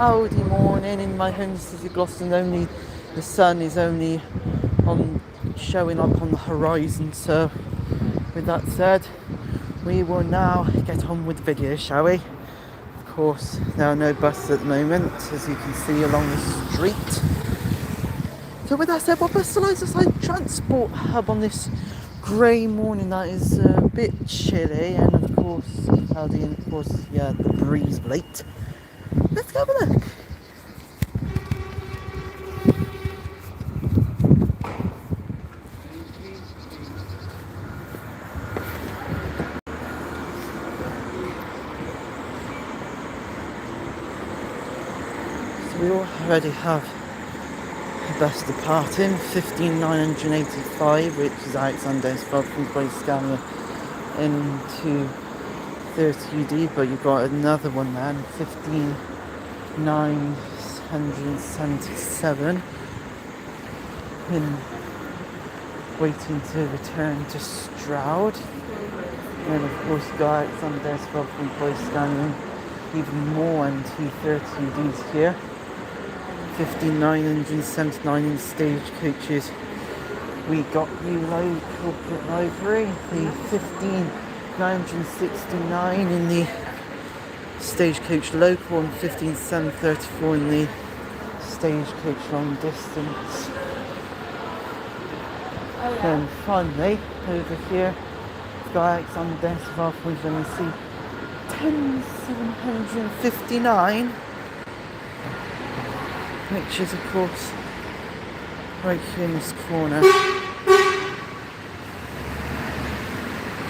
Cloudy morning in my home city, Gloucester, and only the sun is only on showing up on the horizon. So, with that said, we will now get on with the video, shall we? Of course, there are no buses at the moment, as you can see along the street. So, with that said, what bustles us like transport hub on this grey morning that is a bit chilly, and of course cloudy, and of course, yeah, the breeze blade. Let's go have a look. So we already have a bus departing, 15985, which is Alexander from by Scania into 30UD, but you've got another one then, 15977 in waiting to return to Stroud. And of course got Alexander from by Scania, even more MT30UDs here. 15979 in stagecoaches. We got new local livery, the 15969 in the stagecoach local, and 15734 in the stagecoach long distance. Then finally, over here, we've got Alexander from see 10759, which is of course right here in this corner.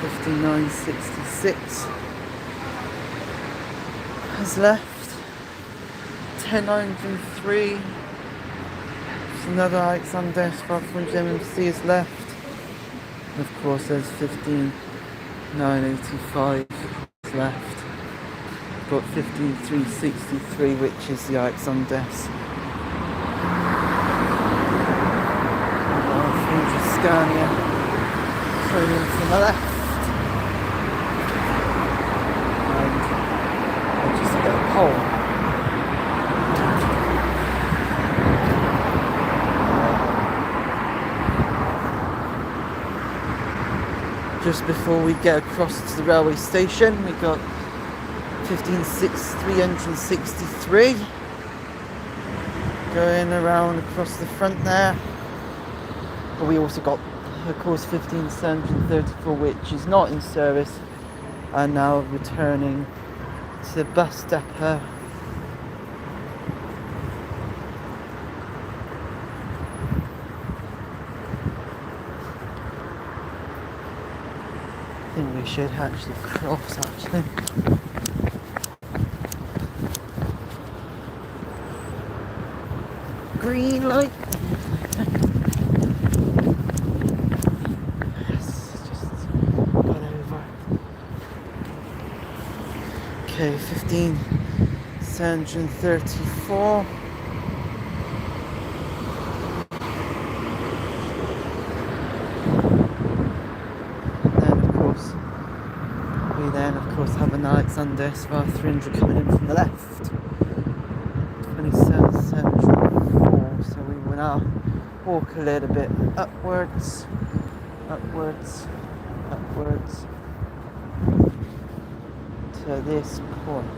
5966 has left. 10903. Another Alexander from MMC has left. And of course there's 15985 left. Got 15363, which is the Alexander. Scania turning from the left, and I just hit a pole. Just before we get across to the railway station, we got 156,363 going around across the front there. But we also got, of course, 15734, which is not in service, and now returning to the bus depot. I think we should actually cross, actually. Green light. Okay, 15734. Then of course have an Alexander SVR 300 coming in from the left. 27704. So we will now walk a little bit upwards, upwards, upwards to this point,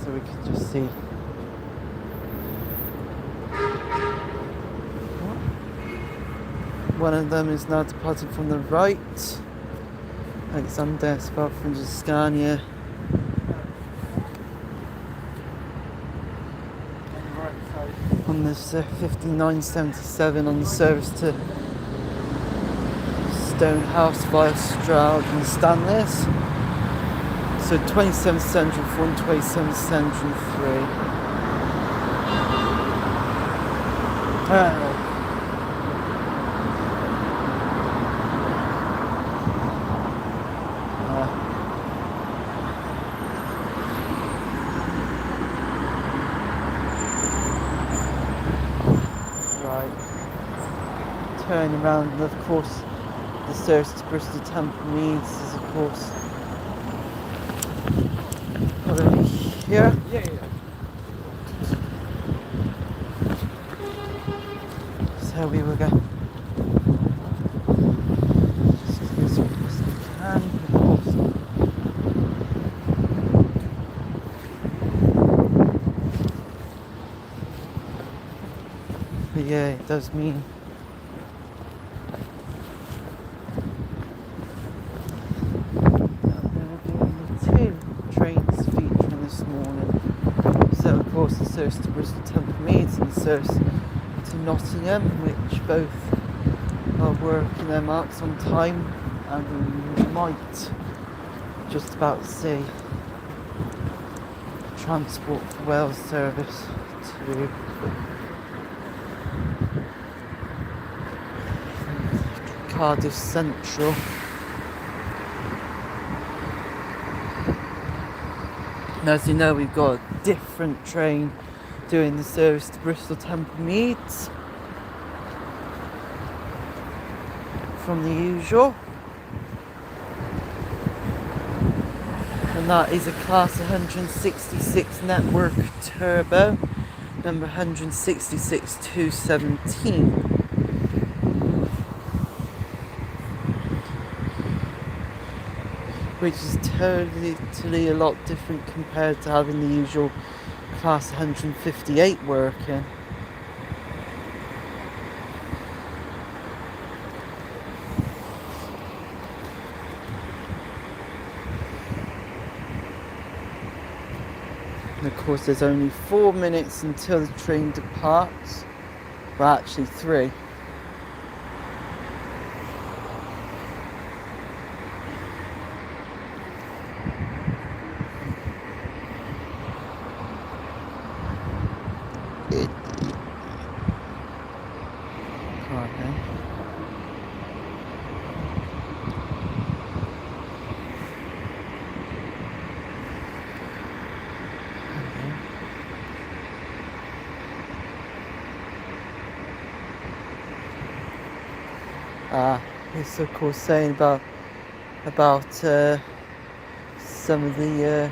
so we can just see one of them is now departing from the right. Alexander Spot from Scania. On this 5977 on the service to Stonehouse via Stroud and Stanleys. So 27704 and 27703. Turn around, and of course the service to Bristol Temple Meads is of course probably here? Yeah, yeah. So we will go. Just do as best we can, of course. But yeah, it does mean that there will be only 2 trains featuring this morning. So of course the service to Bristol Temple Meads and the service to Nottingham, which both are working their marks on time, and we might just about see Transport for Wales service to Cardiff Central. And as you know, we've got a different train doing the service to Bristol Temple Meads from the usual. And that is a class 166 network turbo, number 166-217. Which is totally a lot different compared to having the usual class 158 working. And of course there's only 4 minutes until the train departs. Well, actually 3. It's of course saying about some of the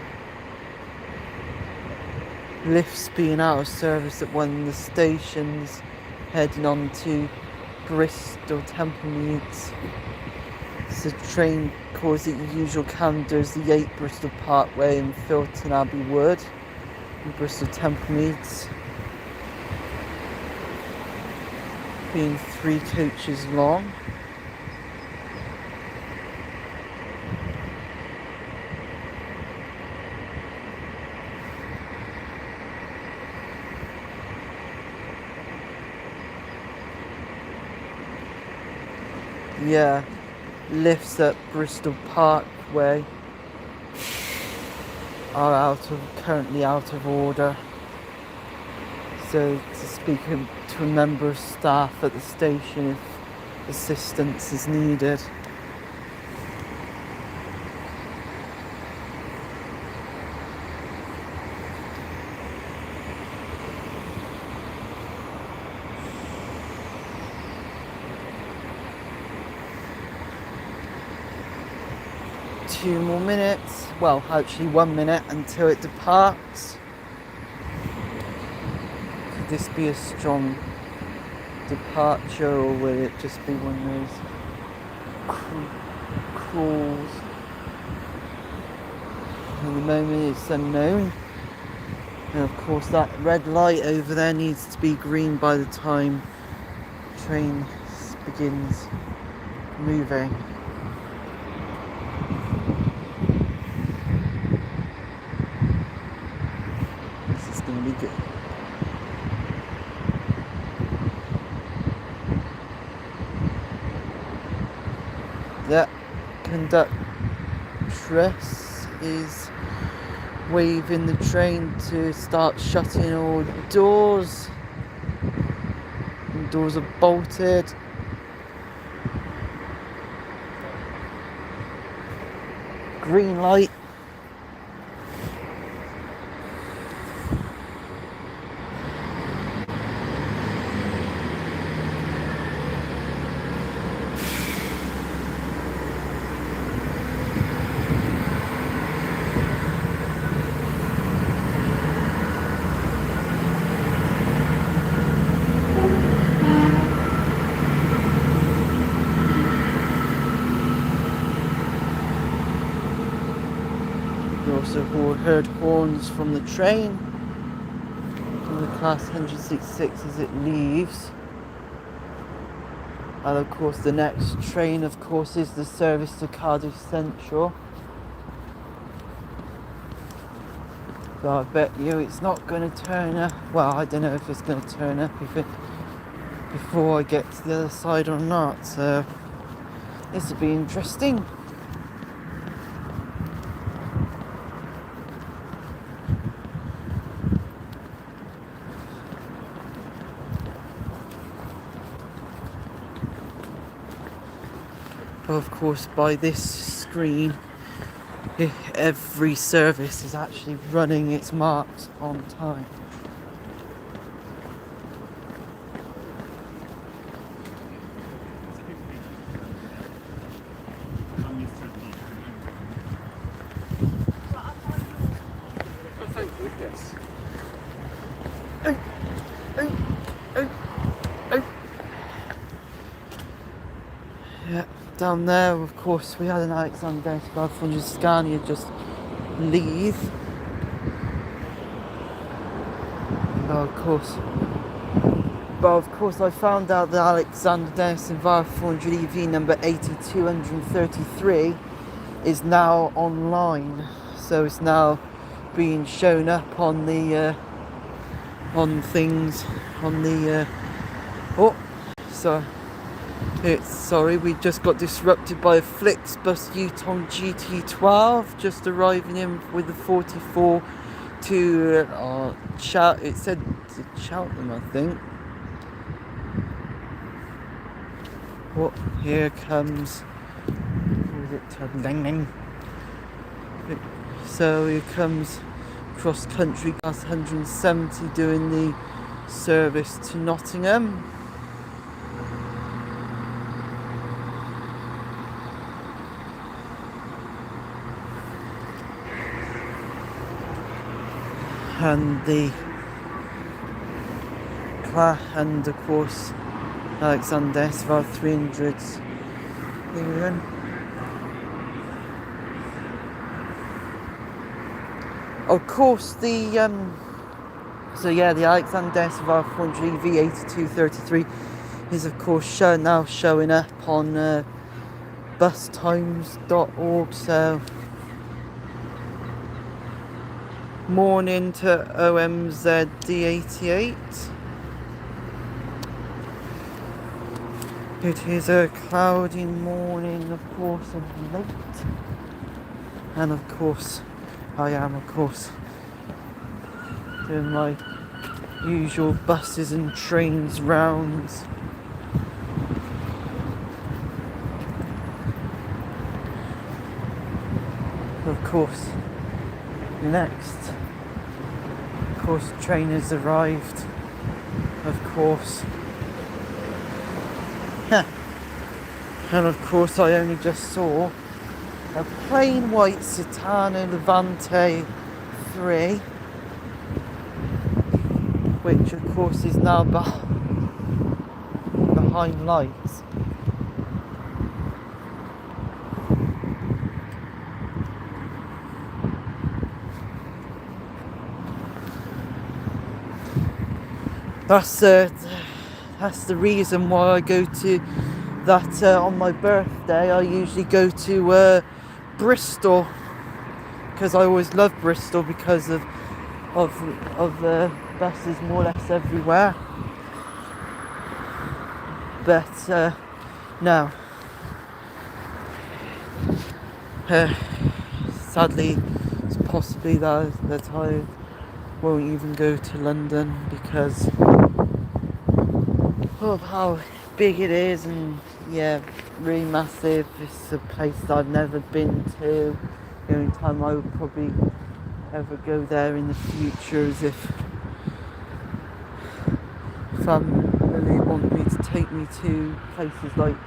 lifts being out of service at one of the stations, heading on to Bristol Temple Meads. So the train calls it usual calendars, the 8 Bristol Parkway and Filton Abbey Wood and Bristol Temple Meads, being 3 coaches long. Yeah, lifts at Bristol Parkway are currently out of order. So to speak to a member of staff at the station if assistance is needed. Two more minutes, well actually 1 minute until it departs. Could this be a strong departure, or will it just be one of those crawls? At the moment it's unknown, and of course that red light over there needs to be green by the time the train begins moving. This is going to be good. That conductress is waving the train to start shutting all the doors. The doors are bolted. Green light. heard horns from the train, from the class 166 as it leaves. And of course the next train, of course, is the service to Cardiff Central. So I bet you it's not going to turn up. Well, I don't know if it's going to turn up before I get to the other side or not. So this will be interesting. Of course, by this screen, every service is actually running its marks on time. Yeah, down there, of course, we had an Alexander 500 Scania just leave. But of course, I found out that Alexander Denison 500 EV number 8233 is now online. So it's now being shown up on the sorry, we just got disrupted by a Flixbus Yutong GT12 just arriving in with the 44 to it said to Cheltenham, I think. Oh, here comes, so here comes cross country class 170 doing the service to Nottingham. And of course Alexander SV 300s here. Of course the Alexander SV 400 EV 8233 is of course now showing up on bustimes.org. So morning to OMZ D88. It is a cloudy morning, of course, and late. And of course, I am, of course, doing my usual buses and trains rounds. Of course, next, of course, train has arrived, of course. And of course I only just saw a plain white Citano Levante 3, which of course is now behind lights. That's the reason why I go to that on my birthday. I usually go to Bristol, because I always love Bristol because of buses more or less everywhere. But no, sadly, it's possibly that I won't even go to London because of how big it is, and really massive. It's a place that I've never been to. The only time I would probably ever go there in the future is if family want me to take me to places like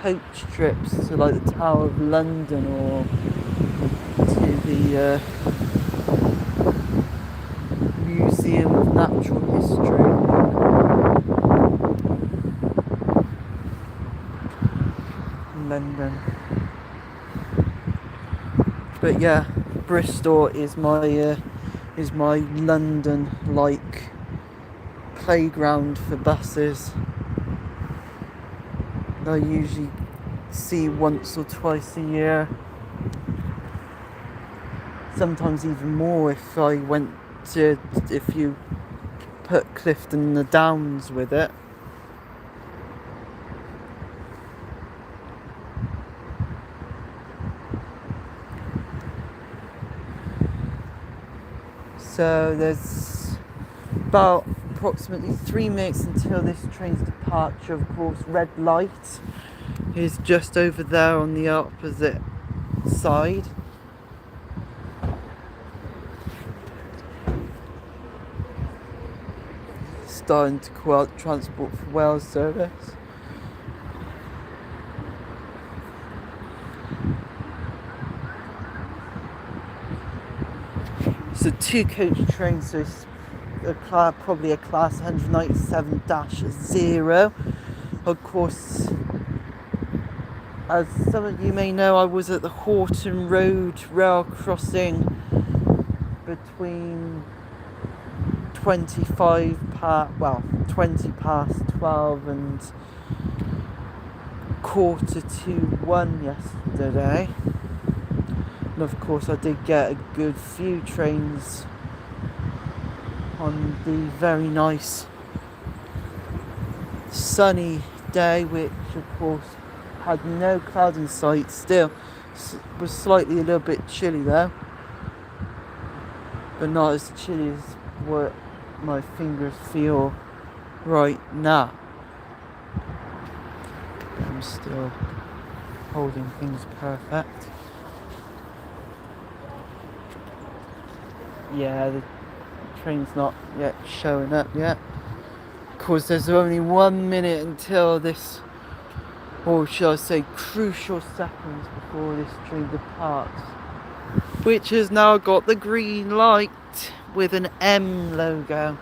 coach trips to like the Tower of London or to the Museum of Natural History. London. But yeah, Bristol is my London-like playground for buses. I usually see once or twice a year, sometimes even more if you put Clifton and the Downs with it. So there's about approximately 3 minutes until this train's departure. Of course, red light is just over there on the opposite side. Starting to call out Transport for Wales service. It's a 2-coach train, so it's probably a class 197-0. Of course, as some of you may know, I was at the Horton Road rail crossing between 20 past 12 and 1:45 yesterday. And of course I did get a good few trains on the very nice sunny day, which of course had no cloud in sight. Still was slightly a little bit chilly though, but not as chilly as what my fingers feel right now. I'm still holding things perfect. Yeah, the train's not yet showing up yet. Of course, there's only 1 minute until this, or shall I say, crucial seconds before this train departs, which has now got the green light with an M logo.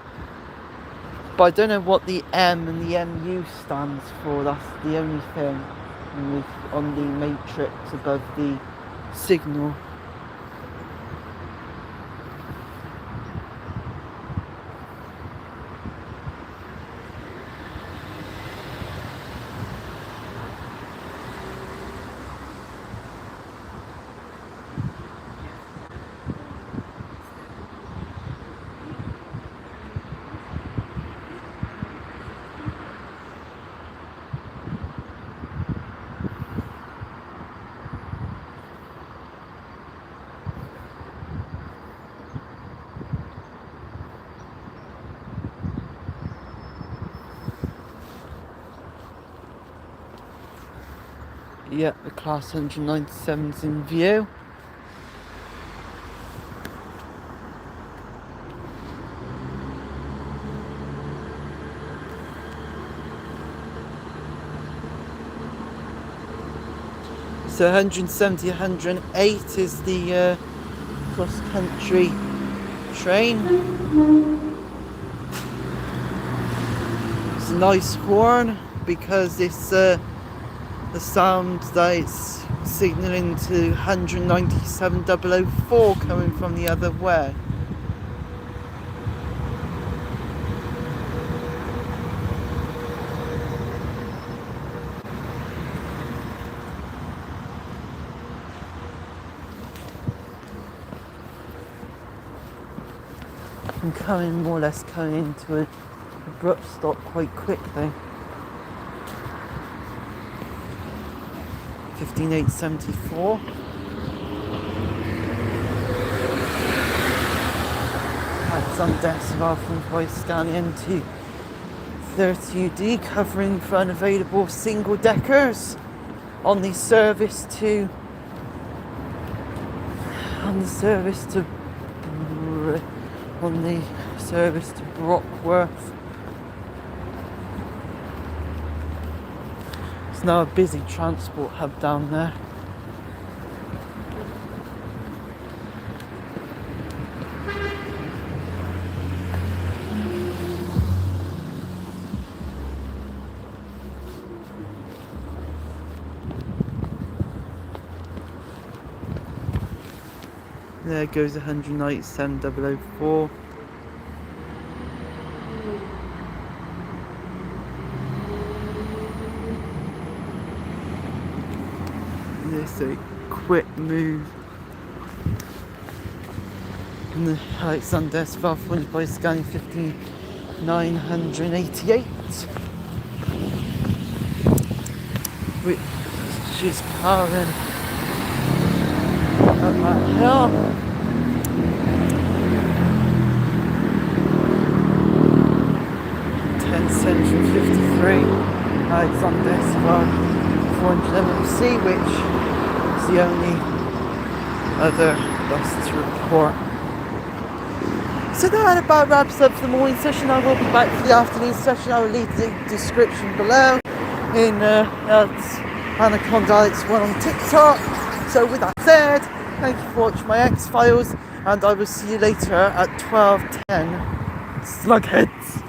But I don't know what the M and the MU stands for. That's the only thing on the matrix above the signal. Yep, the class 197's in view. So 170, 108 is the cross-country train. It's a nice horn because it's the sound that it's signalling to 197,004 coming from the other way. I'm more or less coming into an abrupt stop quite quickly. 15874. Had some decibel from Voice scanning into 30UD covering for unavailable single deckers on the service to Brockworth. It's now a busy transport hub down there. There goes 197,004. This a quick move. And the Alexander Sval funded by scanning 15,988. Which is powering up that hill. Century 53, Alexander Sval 400 MMC, which is the only other loss to report. So that about wraps up the morning session. I will be back for the afternoon session. I will leave the description below in Anaconda Alex1 on TikTok. So with that said, thank you for watching my X-Files, and I will see you later at 12:10. Slugheads!